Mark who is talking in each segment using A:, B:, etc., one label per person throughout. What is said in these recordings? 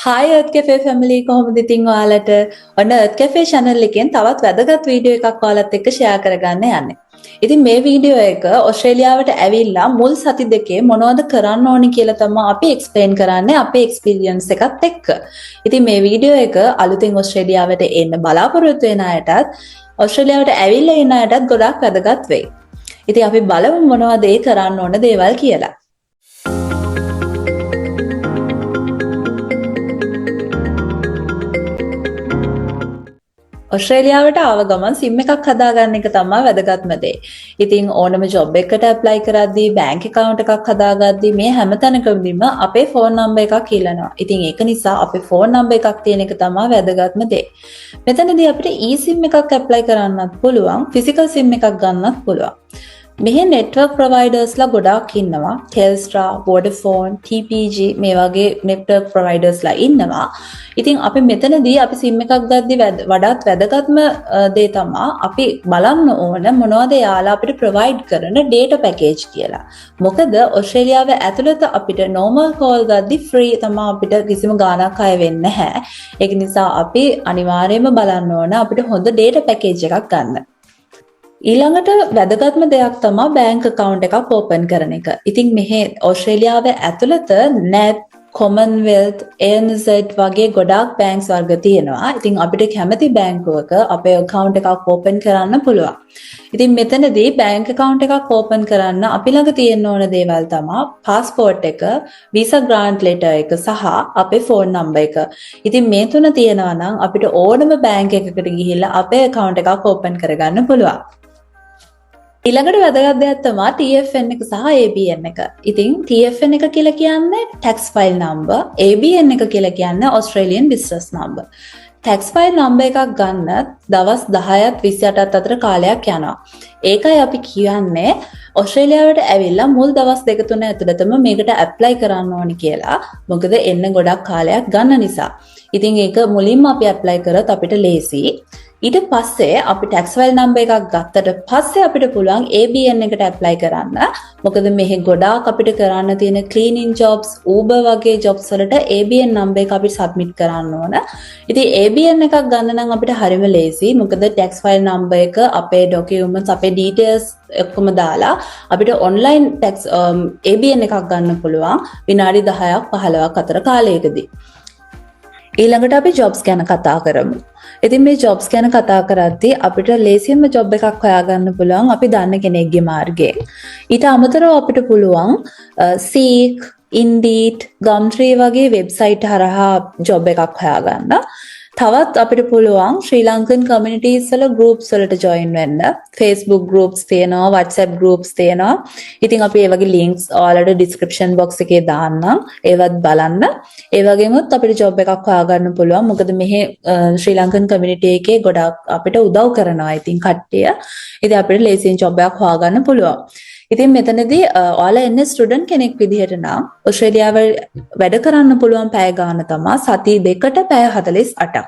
A: Hi Earth Cafe family කොහොමද ඉතින් ඔයාලට ඔන්න Earth Cafe channel එකෙන් තවත් වැදගත් වීඩියෝ එකක් ඔයාලත් එක්ක share කරගන්න යන්නේ. ඉතින් මේ වීඩියෝ එක ඕස්ට්‍රේලියාවට ඇවිල්ලා මුල් සති දෙකේ මොනවද කරන්න ඕනි කියලා තමයි අපි explain කරන්නේ අපේ experience එකත් එක්ක. ඉතින් මේ වීඩියෝ එක අලුතින් ඕස්ට්‍රේලියාවට එන්න බලාපොරොත්තු වෙන අයටත් ඕස්ට්‍රේලියාවට ඇවිල්ලා ඉන්න අයටත් ගොඩාක් වැදගත් වෙයි. ඉතින් අපි බලමු මොනවද ඒ කරන්න ඕන දේවල් කියලා. ඔස්ට්‍රේලියාවට ආව ගමන් සිම් එකක් හදාගන්න එක තමයි වැදගත්ම දේ. ඉතින් ඕනම ජොබ් එකකට ඇප්ලයි කරද්දී බැංක් account එකක් හදාගද්දී මේ හැම තැනකදීම අපේ ෆෝන් නම්බර් එකක් ඉල්ලනවා. ඉතින් ඒක නිසා අපේ ෆෝන් නම්බර් එකක් තියෙන එක තමයි වැදගත්ම දේ. මෙතනදී අපිට eSIM එකක් ඇප්ලයි කරන්නත් පුළුවන්, ෆිසිකල් සිම් එකක් ගන්නත් පුළුවන්. මෙහි network providersලා ගොඩාක් ඉන්නවා. Telstra, Vodafone, TPG මේ වගේ network providersලා ඉන්නවා. ඉතින් අපි මෙතනදී අපි SIM එකක් ගද්දි වඩාත් වැදගත්ම දේ තමයි අපි බලන්න ඕන මොනවද යාලා අපිට provide කරන data package කියලා. මොකද ඕස්ට්‍රේලියාවේ ඇතුළත අපිට normal call ගද්දි free තමයි අපිට කිසිම ගාණක් අය වෙන්නේ නැහැ. ඒක නිසා අපි අනිවාර්යයෙන්ම බලන්න ඕන අපිට හොඳ data package එකක් ගන්න. ඊළඟට වැදගත්ම දෙයක් තමයි බැංක් account එකක් open කරන එක. ඉතින් මෙහි ඕස්ට්‍රේලියාවේ ඇතුළත NAB, Commonwealth, ANZ වගේ ගොඩාක් බැංක්ස් වර්ග තියෙනවා. ඉතින් අපිට කැමති බැංකුවක අපේ account එකක් open කරන්න පුළුවන්. ඉතින් මෙතනදී බැංක් account එකක් open කරන්න අපි ළඟ තියෙන්න ඕන දේවල් තමයි passport එක, visa grant letter එක සහ අපේ phone number එක. ඉතින් මේ තුන තියෙනවා නම් අපිට ඕනම බැංක් එකකට ගිහිල්ලා අපේ account එකක් open කරගන්න පුළුවන්. ඊළඟට වැදගත් දෙයක් තමයි TFN එක සහ ABN එක. ඉතින් TFN එක කියලා කියන්නේ tax file number, ABN එක කියලා කියන්නේ Australian business number. tax file number එකක් ගන්න දවස් 10ත් 28ත් අතර කාලයක් යනවා. ඒකයි අපි කියන්නේ ඕස්ට්‍රේලියාවට ඇවිල්ලා මුල් දවස් 2-3 ඇතුළතම මේකට apply කරන්න ඕනි කියලා. මොකද එන්න ගොඩක් කාලයක් ගන්න නිසා. ඉතින් ඒක මුලින්ම අපි apply කරත් අපිට ලේසි. ඊට පස්සේ අපි tax file number එකක් ගත්තට පස්සේ අපිට පුළුවන් ABN එකට apply කරන්න. මොකද මෙහි ගොඩාක් අපිට කරන්න තියෙන cleaning jobs, Uber වගේ jobs වලට ABN number එක අපි submit කරන්න ඕන. ඉතින් ABN එකක් ගන්න නම් අපිට හරිම ලේසි. මොකද tax file number එක අපේ documents, අපේ details ඔක්කොම දාලා අපිට online tax ABN එකක් ගන්න පුළුවන් විනාඩි 10ක් 15ක් අතර කාලයකදී. ඊළඟට අපි jobs ගැන කතා කරමු. ඉතින් මේ jobs ගැන කතා කරද්දී අපිට ලේසියෙන්ම job එකක් හොයාගන්න පුළුවන් අපි දන්න කෙනෙක්ගේ මාර්ගයෙන්. ඊට අමතරව අපිට පුළුවන් Seek, Indeed, Gumtree වගේ website හරහා job එකක් හොයාගන්න. තවත් අපිට පුළුවන් ශ්‍රී ලංකන් communities වල groups වලට join වෙන්න. Facebook groups තියෙනවා, WhatsApp groups තියෙනවා. ඉතින් අපි ඒ වගේ links ඔයාලට description box එකේ දාන්නම්. ඒවත් බලන්න. ඒ වගේමත් අපිට job එකක් හොයාගන්න පුළුවන්. මොකද මෙහි ශ්‍රී ලංකන් community එකේ ගොඩක් අපිට උදව් කරනවා. ඉතින් කට්ටිය. ඉතින් අපිට ලේසියෙන් job එකක් හොයාගන්න පුළුවන්. ඉතින් මෙතනදී ඔයාලා එන්නේ ස්ටුඩන්ට් කෙනෙක් විදිහට නම් ඕස්ට්‍රේලියාවේ වැඩ කරන්න පුළුවන් පැය ගාන තමයි සති දෙකට පැය 48ක්.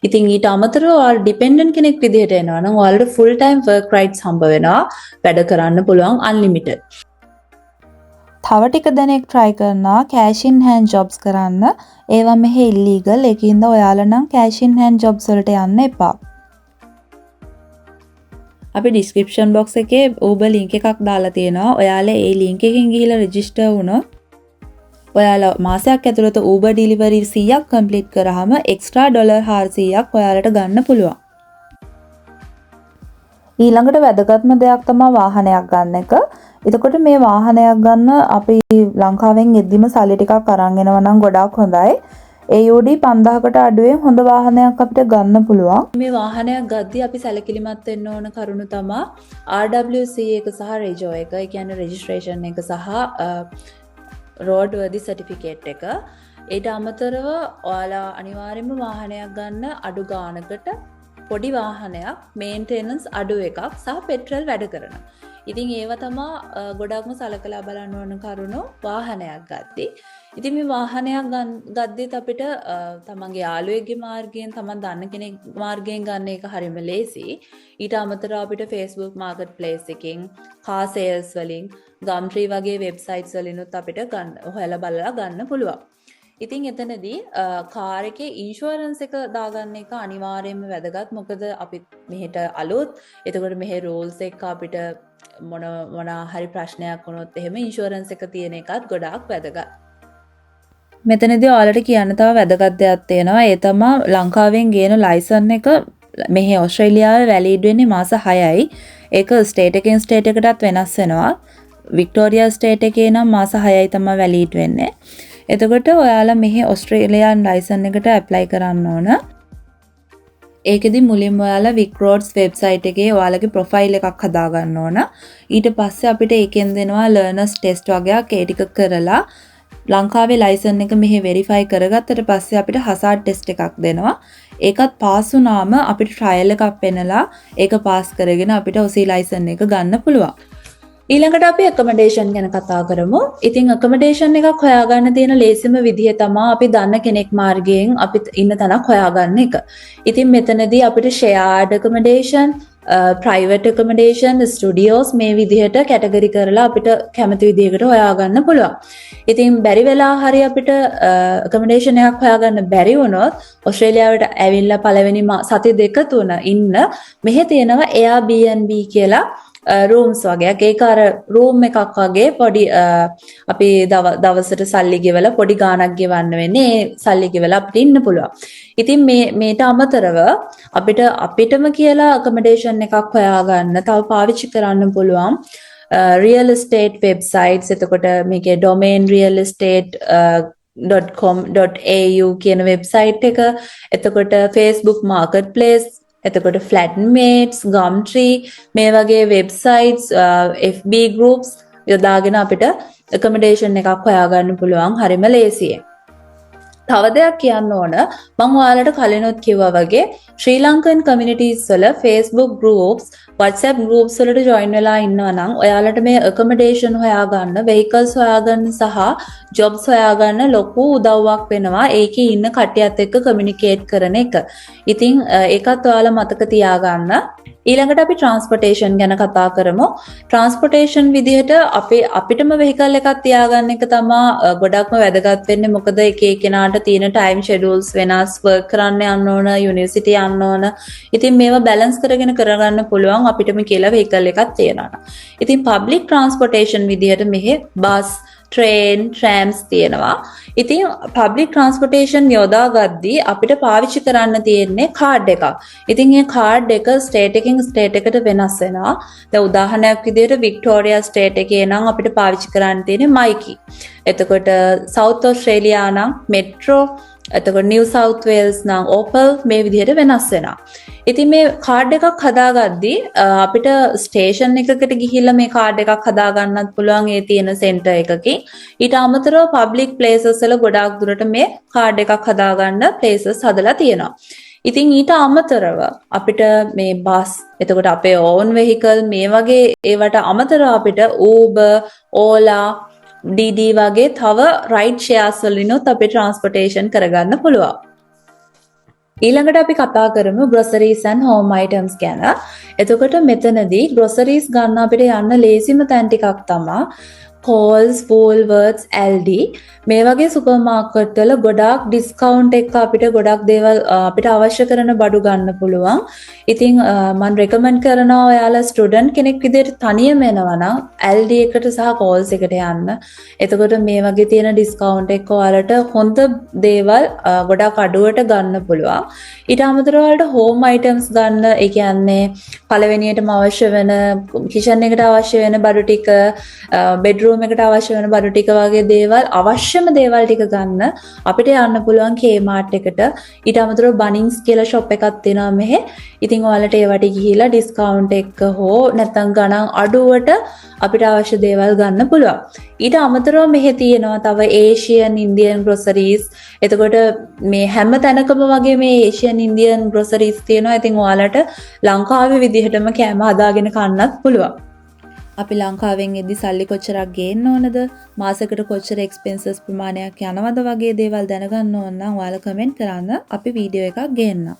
A: ඉතින් ඊට අමතරව ඔයාලා ඩිපෙන්ඩන්ට් කෙනෙක් විදිහට එනවා නම් ඔයාලට ෆුල් ටයිම් වර්ක් රයිට්ස් හම්බ වෙනවා. වැඩ කරන්න පුළුවන් අන්ලිමිටඩ්.
B: තව ටික දෙනෙක් try කරනවා cash in hand jobs කරන්න. ඒවා මෙහි illegal. ඒකින්ද ඔයාලා නම් cash in hand jobs වලට යන්න එපා. අපි description box එකේ Uber link එකක් දාලා තියෙනවා. ඔයාලා ඒ link එකෙන් ගිහිල්ලා register වුණොත් ඔයාලා මාසයක් ඇතුළත Uber delivery 100ක් complete කරාම extra $400ක් ඔයාලට ගන්න පුළුවන්. ඊළඟට වැදගත්ම දෙයක් තමයි වාහනයක් ගන්න එක. එතකොට මේ වාහනයක් ගන්න අපි ලංකාවෙන් එද්දිම සල්ලි ටිකක් අරන් එනවා නම් ගොඩාක් හොඳයි. AUD 5000කට අඩුවෙන් හොඳ වාහනයක් අපිට ගන්න පුළුවන්.
A: මේ වාහනයක් ගද්දී අපි සැලකිලිමත් වෙන්න ඕන කරුණු තමයි RWC එක සහ රෙජෝ එක. ඒ කියන්නේ registration එක සහ roadworthy certificate එක. ඊට අමතරව ඔයාලා අනිවාර්යයෙන්ම වාහනයක් ගන්න අඩු ගානකට පොඩි වාහනයක් මේන්ටෙනන්ස් අඩු එකක් සහ පෙට්‍රල් වැඩ කරනවා. ඉතින් ඒව තමයි ගොඩක්ම සලකලා බලන්න ඕන කරුණු වාහනයක් ගද්දී. ඉතින් මේ වාහනයක් ගද්දිත් අපිට තමන්ගේ යාළුවෙක්ගේ මාර්ගයෙන් තමන් දන්න කෙනෙක් මාර්ගයෙන් ගන්න එක හරිම ලේසි. ඊට අමතරව අපිට Facebook marketplace එකකින්, car sales වලින්, Gumtree වගේ websites වලිනුත් අපිට හොයලා බලලා ගන්න පුළුවන්. ඉතින් එතනදී කාර් එකේ ඉන්ෂුරන්ස් එක දාගන්න එක අනිවාර්යයෙන්ම වැදගත්. මොකද අපි මෙහෙට අලුත්. එතකොට මෙහෙ රූල්ස් එක්ක අපිට මොන හරි ප්‍රශ්නයක් වුණොත් එහෙම ඉන්ෂුරන්ස් එක තියෙන එකත් ගොඩාක් වැදගත්.
B: මෙතනදී ඔයාලට කියන්න තව වැදගත් දෙයක් තියෙනවා. ඒ තමයි ලංකාවෙන් ගේන ලයිසන් එක මෙහි ඕස්ට්‍රේලියාවේ වැලිඩ් වෙන්නේ මාස 6යි. ඒක ස්ටේට් එකෙන් ස්ටේට් එකටත් වෙනස් වෙනවා. වික්ටෝරියා ස්ටේට් එකේ නම් මාස 6යි තමයි වැලිඩ් වෙන්නේ. එතකොට ඔයාලා මෙහි ඕස්ට්‍රේලියානු ලයිසන් එකට ඇප්ලයි කරන්න ඕන. ඒකෙදි මුලින්ම ඔයාලා වික්රෝඩ්ස් වෙබ්සයිට් එකේ ඔයාලගේ ප්‍රොෆයිල් එකක් හදාගන්න ඕන. ඊට පස්සේ අපිට ඒකෙන් දෙනවා ලර්නර්ස් ටෙස්ට් වගේක් ඒ ටික කරලා ලංකාවේ ලයිසන් එක මෙහි වෙරිෆයි කරගත්තට පස්සේ අපිට හසාඩ් ටෙස්ට් එකක් දෙනවා. ඒකත් පාස් වුණාම අපිට ට්‍රයල් එකක් පෙන්නලා ඒක පාස් කරගෙන අපිට ඔසී ලයිසන් එක ගන්න පුළුවන්.
A: ඊළඟට අපි accommodation ගැන කතා කරමු. ඉතින් accommodation එකක් හොයාගන්න තියෙන ලේසිම විදිහ තමයි අපි දන්න කෙනෙක් මාර්ගයෙන් අපි ඉන්න තැනක් හොයාගන්න එක. ඉතින් මෙතනදී අපිට shared accommodation, private accommodation, studios මේ විදිහට කැටගරි කරලා අපිට කැමති විදිහකට හොයාගන්න පුළුවන්. ඉතින් බැරි වෙලා හරි අපිට accommodation එකක් හොයාගන්න බැරි වුණොත් ඕස්ට්‍රේලියාවට ඇවිල්ලා පළවෙනි සති දෙක තුන ඉන්න මෙහෙ තියෙනවා Airbnb කියලා රූම්ස් වගේක්. ඒක අර රූම් එකක් වගේ පොඩි අපි දවසට සල්ලි ගෙවලා පොඩි ගාණක් ගෙවන්න වෙන්නේ. ඒ සල්ලි ගෙවලා අපිට ඉන්න පුළුවන්. ඉතින් මේට අමතරව අපිටම කියලා accommodation එකක් හොයාගන්න තව පාවිච්චි කරන්න පුළුවන් real estate websites. එතකොට මේකේ domain real estate .com.au කියන වෙබ්සයිට් එක. එතකොට Facebook marketplace, එතකොට Flatmates, Gumtree මේ වගේ වෙබ්සයිට්ස්, FB groups යොදාගෙන අපිට accommodation එකක් හොයාගන්න පුළුවන් හරිම ලේසියෙන්. තව දෙයක් කියන්න ඕන, මම ඔයාලට කලිනුත් කිව්වා වගේ ශ්‍රී ලංකන් communities වල Facebook groups, WhatsApp groups වලට join වෙලා ඉන්නවා නම් ඔයාලට මේ accommodation හොයාගන්න, vehicles හොයාගන්න සහ jobs හොයාගන්න ලොකු උදව්වක් වෙනවා. ඒකේ ඉන්න කට්ටියත් එක්ක communicate කරන එක. ඉතින් ඒකත් ඔයාලා මතක තියාගන්න. ඊළඟට අපි transportation ගැන කතා කරමු. transportation විදිහට අපිටම vehicle එකක් තියාගන්න එක තමයි ගොඩක්ම වැදගත් වෙන්නේ. මොකද එක එක්කෙනාට තියෙන time schedules වෙනස්, work කරන්න යන්න ඕන, university යන්න ඕන. ඉතින් මේවා balance කරගෙන කරගන්න පුළුවන් අපිටම කියලා vehicle එකක් තියනවා. ඉතින් public transportation විදිහට මෙහි bus, train, trams තියෙනවා. ඉතින් public transportation යොදාගද්දී අපිට පාවිච්චි කරන්න තියෙන්නේ කාඩ් එකක්. ඉතින් මේ කාඩ් එක ස්ටේට් එකකින් ස්ටේට් එකට වෙනස් වෙනවා. දැන් උදාහරණයක් විදිහට වික්ටෝරියා ස්ටේට් එකේ නම් අපිට පාවිච්චි කරන්න තියෙන්නේ මයිකි. එතකොට සවුත් ඕස්ට්‍රේලියා නම් මෙට්‍රෝ, එතකොට නිව් සවුත් වේල්ස් නම් ඕපල් මේ විදිහට වෙනස් වෙනවා. ඉතින් මේ කාඩ් එකක් හදාගද්දී අපිට ස්ටේෂන් එකකට ගිහිල්ලා මේ කාඩ් එකක් හදාගන්නත් පුළුවන් ඒ තියෙන සෙන්ටර් එකකින්. ඊට අමතරව පබ්ලික් ප්ලේසස් වල ගොඩාක් දුරට මේ කාඩ් එකක් හදාගන්න ප්ලේසස් හදලා තියෙනවා. ඉතින් ඊට අමතරව අපිට මේ බස්, එතකොට අපේ ඕන් වෙහිකල් මේ වගේ ඒවට අමතරව අපිට Uber, Ola, DD වගේ තව රයිඩ් ෂෙයාර්ස් වලිනුත් අපි ට්‍රාන්ස්පෝර්ටේෂන් කරගන්න පුළුවන්. ඊළඟට අපි කතා කරමු groceries and home items ගැන. එතකොට මෙතනදී groceries ගන්න අපිට යන්න ලේසිම තැන් ටිකක් තමයි Coles, Woolworths, Aldi මේ වගේ සුපර් මාකට් වල ගොඩාක් ඩිස්කවුන්ට් එක අපිට ගොඩක් දේවල් අපිට අවශ්‍ය කරන බඩු ගන්න පුළුවන්. ඉතින් මම රෙකමන්ඩ් කරනවා ඔයාලා ස්ටුඩන්ට් කෙනෙක් විදිහට තනියම එනවා නම් Aldi එකට සහ Coles එකට යන්න. එතකොට මේ වගේ තියෙන ඩිස්කවුන්ට් එක ඔයාලට හොඳ දේවල් ගොඩක් අඩුවට ගන්න පුළුවන්. ඊට අමතරව ඔයාලට home items ගන්න, ඒ කියන්නේ පළවෙනියටම අවශ්‍ය වෙන කිචන් එකට අවශ්‍ය වෙන බඩු ටික, bedroom එකට අවශ්‍ය වෙන බඩු ටික වගේ දේවල්, අවශ්‍යම දේවල් ටික ගන්න අපිට යන්න පුළුවන් Kmart එකට. ඊට අමතරව Bunnings කියලා shop එකක් තියෙනවා මෙහෙ. ඉතින් ඔයාලට ඒවට ගිහිලා ඩිස්කවුන්ට් එක හෝ නැත්නම් ගණන් අඩුවට අපිට අවශ්‍ය දේවල් ගන්න පුළුවන්. ඊට අමතරව මෙහෙ තියෙනවා තව Asian, Indian groceries. එතකොට මේ හැම තැනකම වගේ මේ Asian, Indian groceries තියෙනවා. ඉතින් ඔයාලට ලංකාවේ විදිහටම කෑම හදාගෙන කන්නත් පුළුවන්.
B: අපි ලංකාවෙන් එද්දි සල්ලි කොච්චරක් ගේන්න ඕනද, මාසෙකට කොච්චර එක්ස්පෙන්සස් ප්‍රමාණයක් යනවද වගේ දේවල් දැනගන්න ඕන නම් ඔයාලා කමෙන්ට් කරන්න, අපි වීඩියෝ එකක් ගේන්නම්.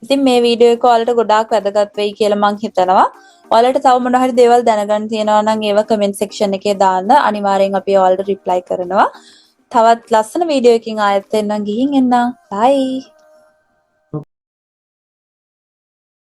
A: ඉතින් මේ වීඩියෝ එක ඔයාලට ගොඩාක් වැදගත් වෙයි කියලා මම හිතනවා. ඔයාලට තව මොන හරි දේවල් දැනගන්න තියෙනවා නම් ඒව කමෙන්ට් සෙක්ෂන් එකේ දාන්න. අනිවාර්යෙන් අපි ඔයාලට රිප්ලයි කරනවා. තවත් ලස්සන වීඩියෝ එකකින් ආයෙත් එන්නම් ගිහින් එන්නම්. bye.